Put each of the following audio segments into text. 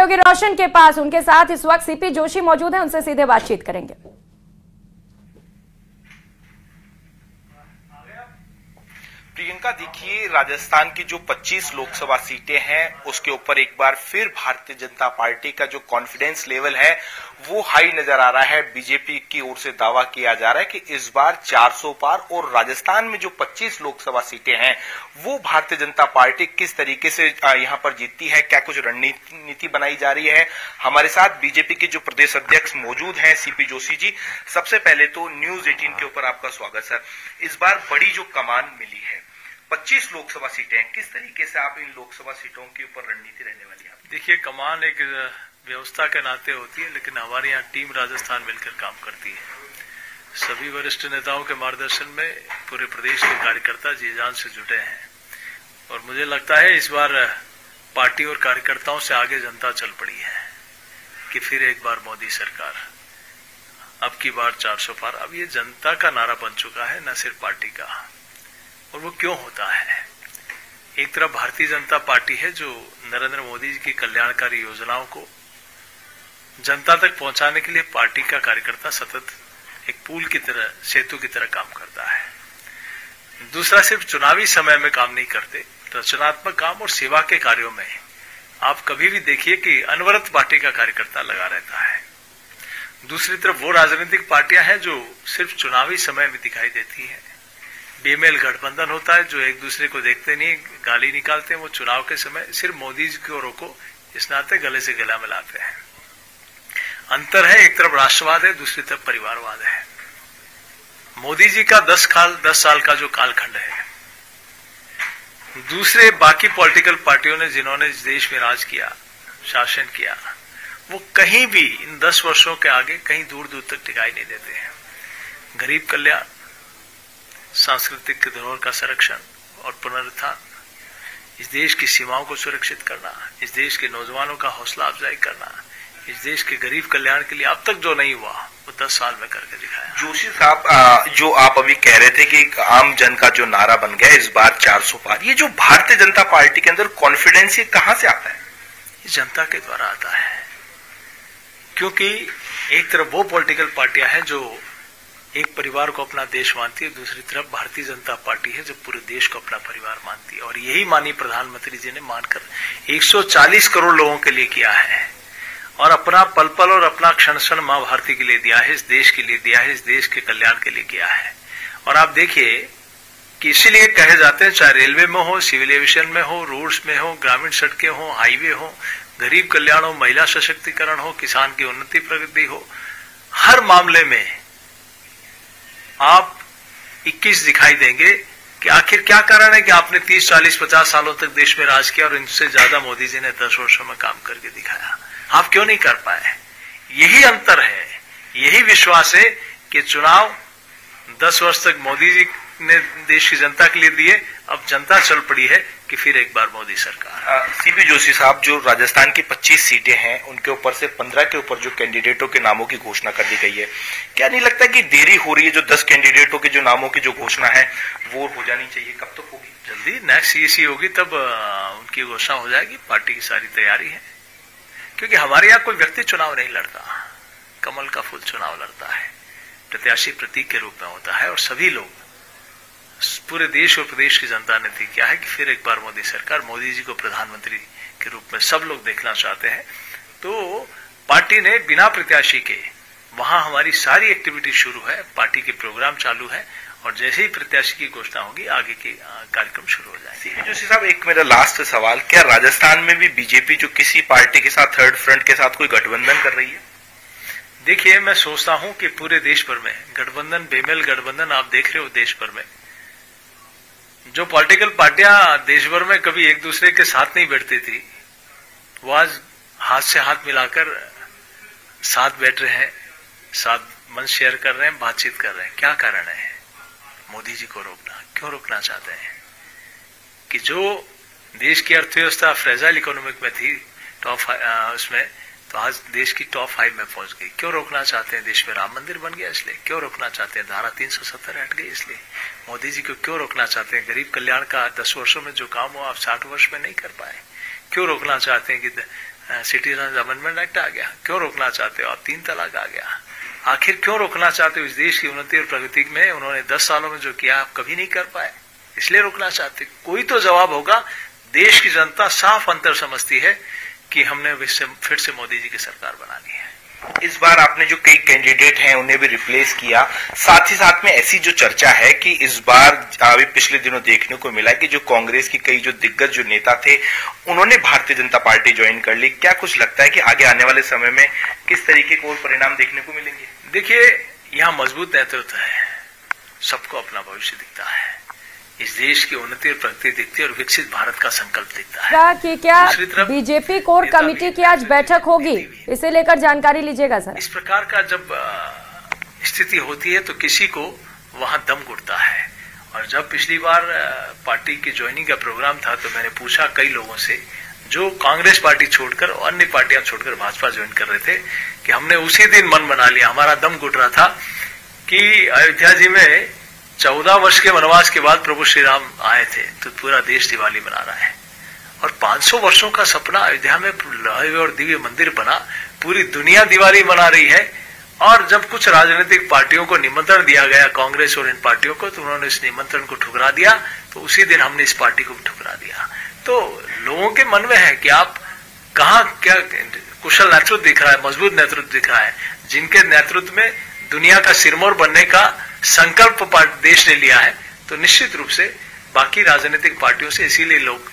होगी रोशन के पास। उनके साथ इस वक्त सीपी जोशी मौजूद हैं, उनसे सीधे बातचीत करेंगे। प्रियंका, देखिए, राजस्थान की जो 25 लोकसभा सीटें हैं उसके ऊपर एक बार फिर भारतीय जनता पार्टी का जो कॉन्फिडेंस लेवल है वो हाई नजर आ रहा है। बीजेपी की ओर से दावा किया जा रहा है कि इस बार 400 पार, और राजस्थान में जो 25 लोकसभा सीटें हैं वो भारतीय जनता पार्टी किस तरीके से यहां पर जीतती है, क्या कुछ रणनीति बनाई जा रही है। हमारे साथ बीजेपी के जो प्रदेश अध्यक्ष मौजूद हैं, सीपी जोशी जी। सबसे पहले तो न्यूज 18 के ऊपर आपका स्वागत सर। इस बार बड़ी जो कमान मिली है, 25 लोकसभा सीटें हैं, किस तरीके से आप इन लोकसभा सीटों के ऊपर रणनीति रहने वाली है? देखिए, कमान एक व्यवस्था के नाते होती है, लेकिन हमारे यहाँ टीम राजस्थान मिलकर काम करती है। सभी वरिष्ठ नेताओं के मार्गदर्शन में पूरे प्रदेश के कार्यकर्ता जी जान से जुटे हैं, और मुझे लगता है इस बार पार्टी और कार्यकर्ताओं से आगे जनता चल पड़ी है कि फिर एक बार मोदी सरकार, अब की बार 400 पार। अब ये जनता का नारा बन चुका है, न सिर्फ पार्टी का। और वो क्यों होता है? एक तरफ भारतीय जनता पार्टी है जो नरेंद्र मोदी जी की कल्याणकारी योजनाओं को जनता तक पहुंचाने के लिए पार्टी का कार्यकर्ता सतत एक पुल की तरह, सेतु की तरह काम करता है। दूसरा, सिर्फ चुनावी समय में काम नहीं करते, रचनात्मक काम और सेवा के कार्यों में आप कभी भी देखिए कि अनवरत पार्टी का कार्यकर्ता लगा रहता है। दूसरी तरफ वो राजनीतिक पार्टियां हैं जो सिर्फ चुनावी समय में दिखाई देती है। बेमेल गठबंधन होता है जो एक दूसरे को देखते नहीं, गाली निकालते हैं। वो चुनाव के समय सिर्फ मोदी जी को रोको इस नाते गले से गला मिलाते हैं। अंतर है, एक तरफ राष्ट्रवाद है, दूसरी तरफ परिवारवाद है। मोदी जी का 10 साल का जो कालखंड है, दूसरे बाकी पॉलिटिकल पार्टियों ने जिन्होंने इस देश में राज किया, शासन किया, वो कहीं भी इन 10 वर्षों के आगे कहीं दूर दूर तक टिकाई नहीं देते हैं। गरीब कल्याण, सांस्कृतिक धरोहर का संरक्षण और पुनरुत्थान, इस देश की सीमाओं को सुरक्षित करना, इस देश के नौजवानों का हौसला अफजाई करना, इस देश के गरीब कल्याण के लिए अब तक जो नहीं हुआ वो 10 साल में करके दिखाया। जोशी साहब, जो आप अभी कह रहे थे कि आम जन का जो नारा बन गया इस बार 400 पार, ये जो भारतीय जनता पार्टी के अंदर कॉन्फिडेंस ये कहां से आता है? ये जनता के द्वारा आता है, क्योंकि एक तरफ वो पॉलिटिकल पार्टियां हैं जो एक परिवार को अपना देश मानती है, दूसरी तरफ भारतीय जनता पार्टी है जो पूरे देश को अपना परिवार मानती है। और यही माननीय प्रधानमंत्री जी ने मानकर 140 करोड़ लोगों के लिए किया है, और अपना पल पल और अपना क्षण क्षण मां भारती के लिए दिया है, इस देश के लिए दिया है, इस देश के कल्याण के लिए किया है। और आप देखिए कि इसीलिए कहे जाते हैं, चाहे रेलवे में हो, सिविल एविएशन में हो, रोड्स में हो, ग्रामीण सड़कें हो, हाईवे हो, गरीब कल्याण हो, महिला सशक्तिकरण हो, किसान की उन्नति प्रगति हो, हर मामले में आप 21 दिखाई देंगे कि आखिर क्या कारण है कि आपने 30, 40, 50 सालों तक देश में राज किया और इनसे ज्यादा मोदी जी ने 10 वर्षों में काम करके दिखाया। आप क्यों नहीं कर पाए? यही अंतर है, यही विश्वास है कि चुनाव 10 वर्ष तक मोदी जी ने देश की जनता के लिए दिए, अब जनता चल पड़ी है कि फिर एक बार मोदी सरकार। सीपी जोशी साहब, जो राजस्थान की 25 सीटें हैं उनके ऊपर से 15 के ऊपर जो कैंडिडेटों के नामों की घोषणा कर दी गई है, क्या नहीं लगता कि देरी हो रही है? जो 10 कैंडिडेटों के जो नामों की जो घोषणा है वो हो जानी चाहिए, कब तक होगी? जल्दी, नेक्स्ट सीईसी होगी तब उनकी घोषणा हो जाएगी। पार्टी की सारी तैयारी है, क्योंकि हमारे यहाँ कोई व्यक्ति चुनाव नहीं लड़ता, कमल का फूल चुनाव लड़ता है, प्रत्याशी प्रतीक के रूप में होता है। और सभी लोग, पूरे देश और प्रदेश की जनता ने तय किया है कि फिर एक बार मोदी सरकार, मोदी जी को प्रधानमंत्री के रूप में सब लोग देखना चाहते हैं। तो पार्टी ने बिना प्रत्याशी के, वहां हमारी सारी एक्टिविटी शुरू है, पार्टी के प्रोग्राम चालू है, और जैसे ही प्रत्याशी की घोषणा होगी आगे के कार्यक्रम शुरू हो जाएंगे। सीपी जोशी साहब, एक मेरा लास्ट सवाल, क्या राजस्थान में भी बीजेपी जो किसी पार्टी के साथ, थर्ड फ्रंट के साथ कोई गठबंधन कर रही है? देखिए, मैं सोचता हूं कि पूरे देश भर में गठबंधन, बेमेल गठबंधन आप देख रहे हो देश भर में। जो पॉलिटिकल पार्टियां देश भर में कभी एक दूसरे के साथ नहीं बैठती थी, वो आज हाथ से हाथ मिलाकर साथ बैठ रहे हैं, साथ मंच शेयर कर रहे हैं, बातचीत कर रहे हैं। क्या कारण है? मोदी जी को रोकना। क्यों रोकना चाहते हैं? कि जो देश की अर्थव्यवस्था फ्रेजाइल इकोनॉमिक में थी, टॉप उसमें, तो आज देश की टॉप 5 में पहुंच गई। क्यों रोकना चाहते हैं? देश में राम मंदिर बन गया इसलिए। क्यों रोकना चाहते हैं? धारा 370 हट गई इसलिए। मोदी जी को क्यों रोकना चाहते हैं? गरीब कल्याण का 10 वर्षों में जो काम हुआ आप 60 वर्ष में नहीं कर पाए। क्यों रोकना चाहते हैं कि सिटीजन अमेंडमेंट एक्ट आ गया, क्यों रोकना चाहते हो आप? 3 तलाक आ गया, आखिर क्यों रोकना चाहते हो? इस देश की उन्नति और प्रगति में उन्होंने 10 सालों में जो किया आप कभी नहीं कर पाए, इसलिए रोकना चाहते। कोई तो जवाब होगा। देश की जनता साफ अंतर समझती है कि हमने फिर से मोदी जी की सरकार बनानी है। इस बार आपने जो कई कैंडिडेट हैं उन्हें भी रिप्लेस किया, साथ ही साथ में ऐसी जो चर्चा है कि इस बार अभी पिछले दिनों देखने को मिला कि जो कांग्रेस की कई जो दिग्गज जो नेता थे उन्होंने भारतीय जनता पार्टी ज्वाइन कर ली। क्या कुछ लगता है कि आगे आने वाले समय में किस तरीके के और परिणाम देखने को मिलेंगे? देखिए, यहाँ मजबूत नेतृत्व है, सबको अपना भविष्य दिखता है, इस देश की उन्नति और प्रगति दिखती है और विकसित भारत का संकल्प दिखता है। कि क्या बीजेपी कोर कमेटी की आज बैठक होगी, इसे लेकर जानकारी लीजिएगा सर। इस प्रकार का जब स्थिति होती है तो किसी को वहां दम घुटता है। और जब पिछली बार पार्टी की ज्वाइनिंग का प्रोग्राम था तो मैंने पूछा कई लोगों से जो कांग्रेस पार्टी छोड़कर और अन्य पार्टियां छोड़कर भाजपा ज्वाइन कर रहे थे कि हमने उसी दिन मन बना लिया, हमारा दम घुट रहा था कि अयोध्या जी में 14 वर्ष के वनवास के बाद प्रभु श्री राम आए थे तो पूरा देश दिवाली मना रहा है और 500 वर्षों का सपना अयोध्या में भव्य और दिव्य मंदिर बना, पूरी दुनिया दिवाली मना रही है। और जब कुछ राजनीतिक पार्टियों को निमंत्रण दिया गया, कांग्रेस और इन पार्टियों को, तो उन्होंने इस निमंत्रण को ठुकरा दिया, तो उसी दिन हमने इस पार्टी को ठुकरा दिया। तो लोगों के मन में है कि आप कहाँ क्या कुशल नेतृत्व दिख रहा है, मजबूत नेतृत्व दिख रहा है, जिनके नेतृत्व में दुनिया का सिरमौर बनने का संकल्प देश ने लिया है, तो निश्चित रूप से बाकी राजनीतिक पार्टियों से इसीलिए लोग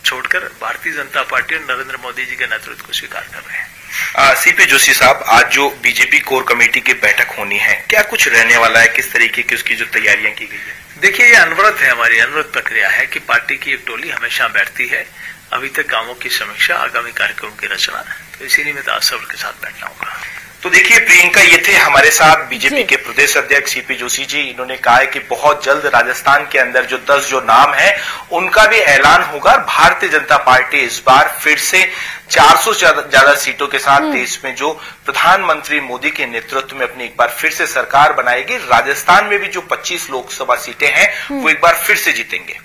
छोड़कर भारतीय जनता पार्टी और नरेंद्र मोदी जी के नेतृत्व को स्वीकार कर रहे हैं। सीपी जोशी साहब, आज जो बीजेपी कोर कमेटी की बैठक होनी है, क्या कुछ रहने वाला है, किस तरीके की उसकी जो तैयारियां की गई है? देखिए, ये अनवरत है, हमारी अनवरत प्रक्रिया है कि पार्टी की एक टोली हमेशा बैठती है। अभी तक कामों की समीक्षा, आगामी कार्यक्रम की रचना, तो इसी निमित्त आज सबके साथ बैठना होगा। तो देखिए प्रियंका, ये थे हमारे साथ बीजेपी के प्रदेश अध्यक्ष सीपी जोशी जी। इन्होंने कहा है कि बहुत जल्द राजस्थान के अंदर जो 10 जो नाम है उनका भी ऐलान होगा। भारतीय जनता पार्टी इस बार फिर से 400 से ज्यादा सीटों के साथ देश में जो प्रधानमंत्री मोदी के नेतृत्व में अपनी एक बार फिर से सरकार बनाएगी। राजस्थान में भी जो 25 लोकसभा सीटें हैं वो एक बार फिर से जीतेंगे।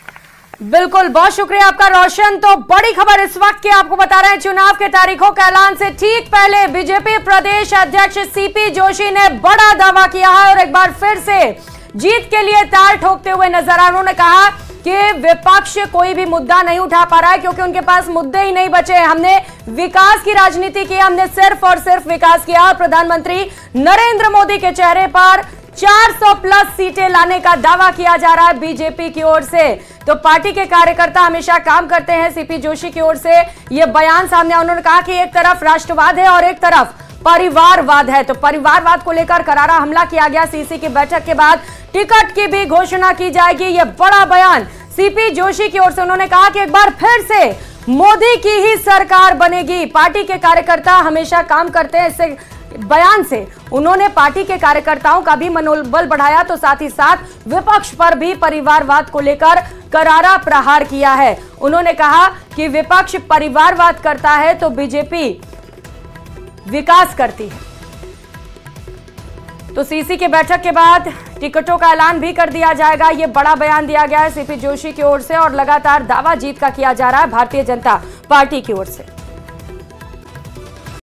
बिल्कुल, बहुत शुक्रिया आपका रोशन। तो बड़ी खबर इस वक्त की आपको बता रहे हैं, चुनाव के तारीखों के ऐलान से ठीक पहले बीजेपी प्रदेश अध्यक्ष सीपी जोशी ने बड़ा दावा किया है और एक बार फिर से जीत के लिए ताल ठोकते हुए नजर आए। उन्होंने कहा कि विपक्ष कोई भी मुद्दा नहीं उठा पा रहा है क्योंकि उनके पास मुद्दे ही नहीं बचे। हमने विकास की राजनीति की, हमने सिर्फ और सिर्फ विकास किया और प्रधानमंत्री नरेंद्र मोदी के चेहरे पर 400 प्लस सीटें लाने का दावा किया जा रहा है बीजेपी की ओर से। तो पार्टी के कार्यकर्ता हमेशा काम करते हैं। सीपी जोशी की ओर से यह बयान सामने आया। उन्होंने कहा कि एक तरफ राष्ट्रवाद है और एक तरफ परिवारवाद है। तो परिवारवाद को लेकर करारा हमला किया गया। सीसी की बैठक के बाद टिकट की भी घोषणा की जाएगी। यह बड़ा बयान सीपी जोशी की ओर से। उन्होंने कहा कि एक बार फिर से मोदी की ही सरकार बनेगी। पार्टी के कार्यकर्ता हमेशा काम करते हैं। इससे बयान से उन्होंने पार्टी के कार्यकर्ताओं का भी मनोबल बढ़ाया, तो साथ ही साथ विपक्ष पर भी परिवारवाद को लेकर करारा प्रहार किया है। उन्होंने कहा कि विपक्ष परिवारवाद करता है तो बीजेपी विकास करती है। तो सीसी की बैठक के बाद टिकटों का ऐलान भी कर दिया जाएगा। ये बड़ा बयान दिया गया है सीपी जोशी की ओर से और लगातार दावा जीत का किया जा रहा है भारतीय जनता पार्टी की ओर से।